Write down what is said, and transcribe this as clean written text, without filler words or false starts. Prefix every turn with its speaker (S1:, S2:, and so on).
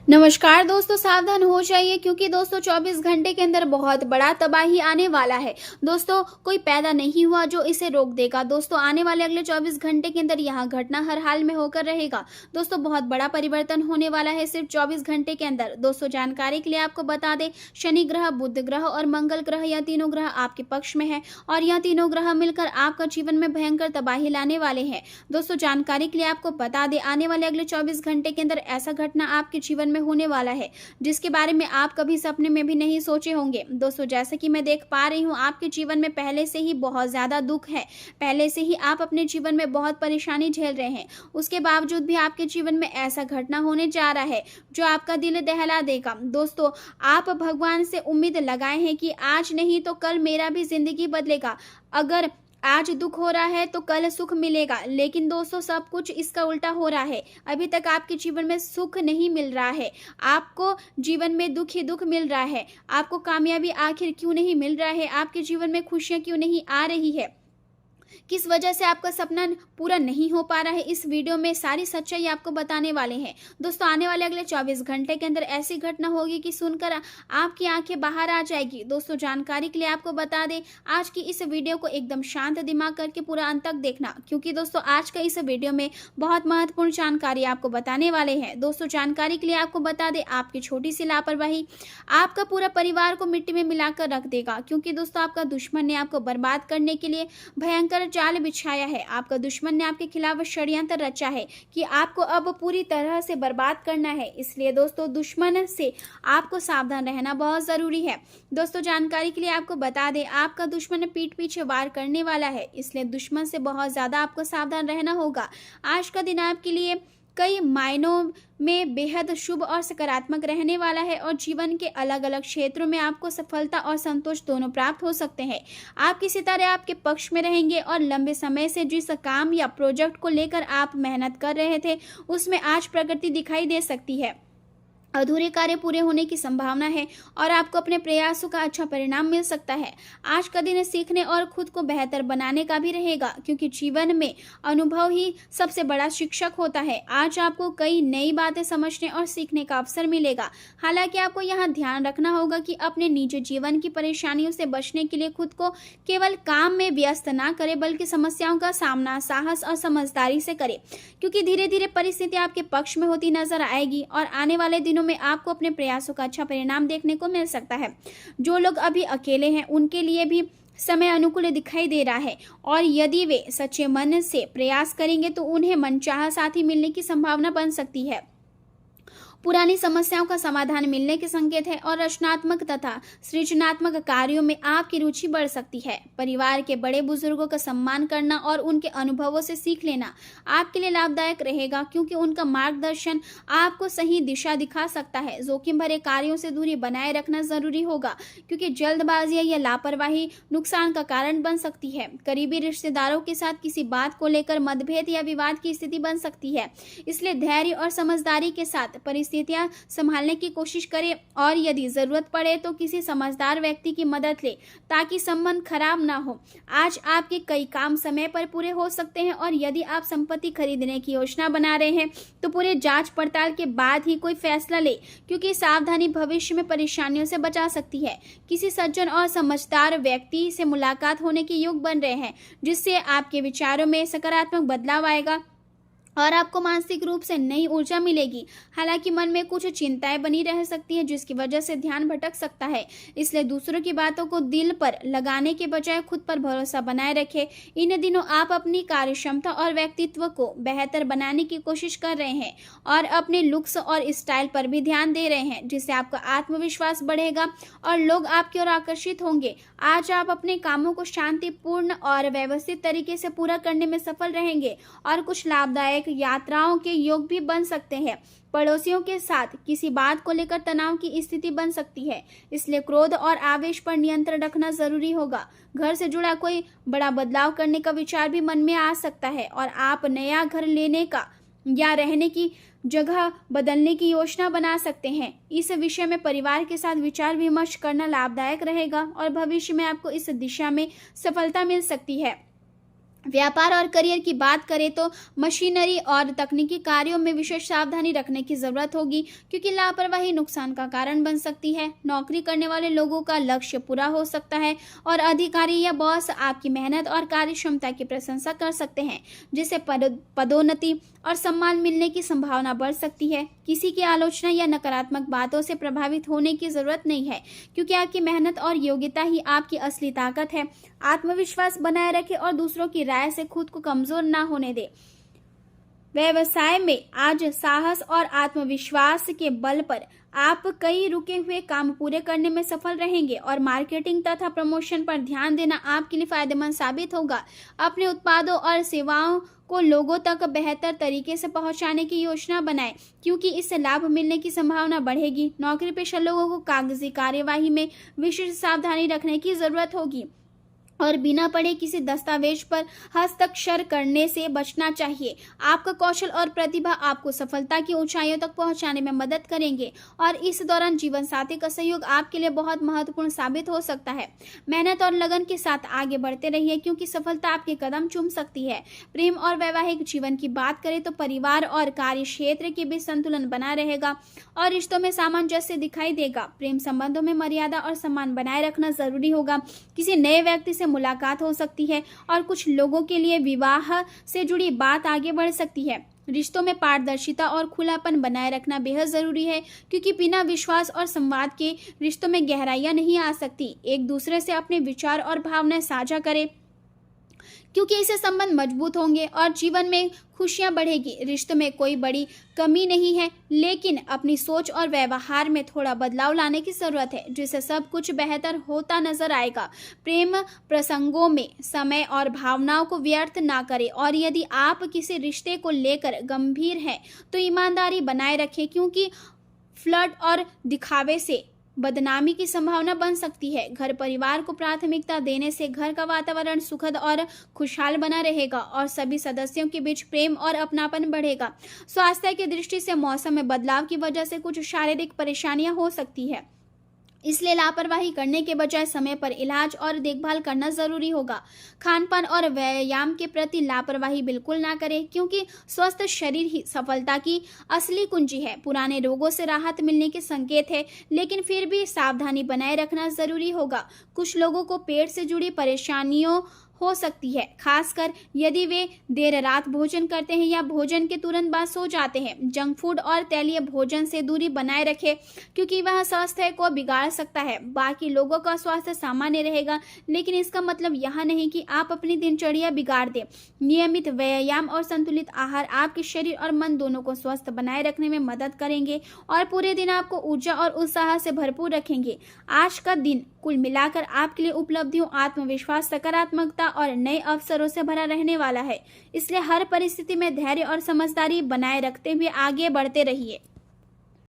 S1: नमस्कार दोस्तों, सावधान हो जाइए क्योंकि दोस्तों 24 घंटे के अंदर बहुत बड़ा तबाही आने वाला है। दोस्तों कोई पैदा नहीं हुआ जो इसे रोक देगा। दोस्तों आने वाले अगले 24 घंटे के अंदर यह घटना हर हाल में होकर रहेगा। दोस्तों बहुत बड़ा परिवर्तन होने वाला है सिर्फ 24 घंटे के अंदर। दोस्तों जानकारी के लिए आपको बता दें, शनि ग्रह, बुध ग्रह और मंगल ग्रह, यह तीनों ग्रह आपके पक्ष में है और यह तीनों ग्रह मिलकर आपका जीवन में भयंकर तबाही लाने वाले हैं। दोस्तों जानकारी के लिए आपको बता दें, आने वाले अगले 24 घंटे के अंदर ऐसा घटना आपके जीवन में होने वाला है जिसके बारे में आप कभी सपने में भी नहीं सोचे होंगे। दोस्तों जैसे कि मैं देख पा रही हूँ, आपके जीवन में पहले से ही बहुत ज्यादा दुख है, पहले से ही आप अपने जीवन में बहुत परेशानी झेल रहे हैं। उसके बावजूद भी आपके जीवन में ऐसा घटना होने जा रहा है जो आपका दिल दहला देगा। दोस्तों आप भगवान से उम्मीद लगाए हैं कि आज नहीं तो कल मेरा भी जिंदगी बदलेगा। अगर आज दुख हो रहा है तो कल सुख मिलेगा, लेकिन दोस्तों सब कुछ इसका उल्टा हो रहा है। अभी तक आपके जीवन में सुख नहीं मिल रहा है, आपको जीवन में दुख ही दुख मिल रहा है। आपको कामयाबी आखिर क्यों नहीं मिल रहा है, आपके जीवन में खुशियां क्यों नहीं आ रही है, किस वजह से आपका सपना पूरा नहीं हो पा रहा है, इस वीडियो में सारी सच्चाई आपको बताने वाले हैं। दोस्तों आने वाले अगले 24 घंटे के अंदर ऐसी घटना होगी कि सुनकर आपकी आंखें बाहर आ जाएगी। दोस्तों जानकारी के लिए आपको बता दें, आज की इस वीडियो को एकदम शांत दिमाग करके पूरा अंत तक देखना, क्योंकि दोस्तों आज का इस वीडियो में बहुत महत्वपूर्ण जानकारी आपको बताने वाले हैं। दोस्तों जानकारी के लिए आपको बता दें, आपकी छोटी सी लापरवाही आपका पूरा परिवार को मिट्टी में मिलाकर रख देगा, क्योंकि दोस्तों आपका दुश्मन ने आपको बर्बाद करने के लिए भयंकर जाल बिछाया है। आपका दुश्मन ने आपके खिलाफ षड्यंत्र रचा है कि आपको अब पूरी तरह से बर्बाद करना है। इसलिए दोस्तों दुश्मन से आपको सावधान रहना बहुत जरूरी है। दोस्तों जानकारी के लिए आपको बता दें, आपका दुश्मन पीठ पीछे वार करने वाला है, इसलिए दुश्मन से बहुत ज्यादा आपको सावधान रहना होगा। आज का दिन आपके लिए कई मायनों में बेहद शुभ और सकारात्मक रहने वाला है और जीवन के अलग अलग क्षेत्रों में आपको सफलता और संतोष दोनों प्राप्त हो सकते हैं। आपके सितारे आपके पक्ष में रहेंगे और लंबे समय से जिस काम या प्रोजेक्ट को लेकर आप मेहनत कर रहे थे उसमें आज प्रगति दिखाई दे सकती है। अधूरे कार्य पूरे होने की संभावना है और आपको अपने प्रयासों का अच्छा परिणाम मिल सकता है। आज का दिन सीखने और खुद को बेहतर बनाने का भी रहेगा, क्योंकि जीवन में अनुभव ही सबसे बड़ा शिक्षक होता है। आज आपको कई नई बातें समझने और सीखने का अवसर मिलेगा। हालांकि आपको यहाँ ध्यान रखना होगा कि अपने निजी जीवन की परेशानियों से बचने के लिए खुद को केवल काम में व्यस्त ना करें, बल्कि समस्याओं का सामना साहस और समझदारी से करें, क्योंकि धीरे धीरे परिस्थिति आपके पक्ष में होती नजर आएगी और आने वाले दिनों में आपको अपने प्रयासों का अच्छा परिणाम देखने को मिल सकता है। जो लोग अभी अकेले हैं उनके लिए भी समय अनुकूल दिखाई दे रहा है और यदि वे सच्चे मन से प्रयास करेंगे तो उन्हें मनचाहा साथी मिलने की संभावना बन सकती है। पुरानी समस्याओं का समाधान मिलने के संकेत है और रचनात्मक तथा सृजनात्मक कार्यों में आपकी रुचि बढ़ सकती है। परिवार के बड़े बुजुर्गों का सम्मान करना और उनके अनुभवों से सीख लेना आपके लिए लाभदायक रहेगा, क्योंकि उनका मार्गदर्शन आपको सही दिशा दिखा सकता है। जोखिम भरे कार्यों से दूरी बनाए रखना जरूरी होगा, क्योंकि जल्दबाजी या लापरवाही नुकसान का कारण बन सकती है। करीबी रिश्तेदारों के साथ किसी बात को लेकर मतभेद या विवाद की स्थिति बन सकती है, इसलिए धैर्य और समझदारी के साथ परिस्थितियां संभालने की कोशिश करें और यदि जरूरत पड़े तो किसी समझदार व्यक्ति की मदद ले ताकि संबंध खराब ना हो। आज आपके कई काम समय पर पूरे हो सकते हैं और यदि आप संपत्ति खरीदने की योजना बना रहे हैं तो पूरे जांच पड़ताल के बाद ही कोई फैसला ले, क्योंकि सावधानी भविष्य में परेशानियों से बचा सकती है। किसी सज्जन और समझदार व्यक्ति से मुलाकात होने के योग बन रहे हैं, जिससे आपके विचारों में सकारात्मक बदलाव आएगा और आपको मानसिक रूप से नई ऊर्जा मिलेगी। हालांकि मन में कुछ चिंताएं बनी रह सकती हैं, जिसकी वजह से ध्यान भटक सकता है, इसलिए दूसरों की बातों को दिल पर लगाने के बजाय खुद पर भरोसा बनाए रखें। इन दिनों आप अपनी कार्य क्षमता और व्यक्तित्व को बेहतर बनाने की कोशिश कर रहे हैं और अपने लुक्स और स्टाइल पर भी ध्यान दे रहे हैं, जिससे आपका आत्मविश्वास बढ़ेगा और लोग आपकी ओर आकर्षित होंगे। आज आप अपने कामों को शांतिपूर्ण और व्यवस्थित तरीके से पूरा करने में सफल रहेंगे और कुछ लाभदायक यात्राओं के योग भी बन सकते हैं। पड़ोसियों के साथ किसी बात को लेकर तनाव की स्थिति बन सकती है, इसलिए क्रोध और आवेश पर नियंत्रण रखना जरूरी होगा। घर से जुड़ा कोई बड़ा बदलाव करने का विचार भी मन में आ सकता है और आप नया घर लेने का या रहने की जगह बदलने की योजना बना सकते हैं। इस विषय में परिवार के साथ विचार विमर्श करना लाभदायक रहेगा और भविष्य में आपको इस दिशा में सफलता मिल सकती है। व्यापार और करियर की बात करें तो मशीनरी और तकनीकी कार्यों में विशेष सावधानी रखने की जरूरत होगी, क्योंकि लापरवाही नुकसान का कारण बन सकती है। नौकरी करने वाले लोगों का लक्ष्य पूरा हो सकता है और अधिकारी या बॉस आपकी मेहनत और कार्य क्षमता की प्रशंसा कर सकते हैं, जिससे पदोन्नति और सम्मान मिलने की संभावना बढ़ सकती है। किसी की आलोचना या नकारात्मक बातों से प्रभावित होने की जरूरत नहीं है, क्योंकि आपकी मेहनत और योग्यता ही आपकी असली ताकत है। आत्मविश्वास बनाए रखें और दूसरों की राय से खुद को कमजोर ना होने दें। व्यवसाय में आज साहस और आत्मविश्वास के बल पर आप कई रुके हुए काम पूरे करने में सफल रहेंगे और मार्केटिंग तथा प्रमोशन पर ध्यान देना आपके लिए फायदेमंद साबित होगा। अपने उत्पादों और सेवाओं को लोगों तक बेहतर तरीके से पहुंचाने की योजना बनाएं, क्योंकि इससे लाभ मिलने की संभावना बढ़ेगी। नौकरी पेशा लोगों को कागजी कार्यवाही में विशेष सावधानी रखने की जरूरत होगी और बिना पढ़े किसी दस्तावेज पर हस्ताक्षर करने से बचना चाहिए। आपका कौशल और प्रतिभा आपको सफलता की ऊंचाइयों तक पहुंचाने में मदद करेंगे और इस दौरान जीवन साथी का सहयोग आपके लिए बहुत महत्वपूर्ण साबित हो सकता है। मेहनत और लगन के साथ आगे बढ़ते रहिए, क्योंकि सफलता आपके कदम चूम सकती है। प्रेम और वैवाहिक जीवन की बात करें तो परिवार और कार्य क्षेत्र के बीच संतुलन बना रहेगा और रिश्तों में सामंजस्य दिखाई देगा। प्रेम संबंधों में मर्यादा और सम्मान बनाए रखना जरूरी होगा। किसी नए व्यक्ति से मुलाकात हो सकती है और कुछ लोगों के लिए विवाह से जुड़ी बात आगे बढ़ सकती है। रिश्तों में पारदर्शिता और खुलापन बनाए रखना बेहद जरूरी है, क्योंकि बिना विश्वास और संवाद के रिश्तों में गहराइयां नहीं आ सकती। एक दूसरे से अपने विचार और भावनाएं साझा करें, क्योंकि इससे संबंध मजबूत होंगे और जीवन में खुशियां बढ़ेगी। रिश्तों में कोई बड़ी कमी नहीं है, लेकिन अपनी सोच और व्यवहार में थोड़ा बदलाव लाने की जरूरत है, जिससे सब कुछ बेहतर होता नजर आएगा। प्रेम प्रसंगों में समय और भावनाओं को व्यर्थ ना करें और यदि आप किसी रिश्ते को लेकर गंभीर हैं तो ईमानदारी बनाए रखें, क्योंकि फ्लर्ट और दिखावे से बदनामी की संभावना बन सकती है। घर परिवार को प्राथमिकता देने से घर का वातावरण सुखद और खुशहाल बना रहेगा और सभी सदस्यों के बीच प्रेम और अपनापन बढ़ेगा। स्वास्थ्य की दृष्टि से मौसम में बदलाव की वजह से कुछ शारीरिक परेशानियां हो सकती है, इसलिए लापरवाही करने के बजाय समय पर इलाज और देखभाल करना जरूरी होगा। खानपान और व्यायाम के प्रति लापरवाही बिल्कुल ना करें, क्योंकि स्वस्थ शरीर ही सफलता की असली कुंजी है। पुराने रोगों से राहत मिलने के संकेत है, लेकिन फिर भी सावधानी बनाए रखना जरूरी होगा। कुछ लोगों को पेट से जुड़ी परेशानियों हो सकती है, खासकर यदि वे देर रात भोजन करते हैं या भोजन के तुरंत बाद सो जाते हैं। जंक फूड और तैलीय भोजन से दूरी बनाए रखें, क्योंकि वह स्वास्थ्य को बिगाड़ सकता है। बाकी लोगों का स्वास्थ्य सामान्य रहेगा, लेकिन इसका मतलब यह नहीं कि आप अपनी दिनचर्या बिगाड़ दें। नियमित व्यायाम और संतुलित आहार आपके शरीर और मन दोनों को स्वस्थ बनाए रखने में मदद करेंगे और पूरे दिन आपको ऊर्जा और उत्साह से भरपूर रखेंगे। आज का दिन कुल मिलाकर आपके लिए उपलब्धियों, आत्मविश्वास, सकारात्मकता और नए अवसरों से भरा रहने वाला है। इसलिए हर परिस्थिति में धैर्य और समझदारी बनाए रखते हुए आगे बढ़ते रहिए।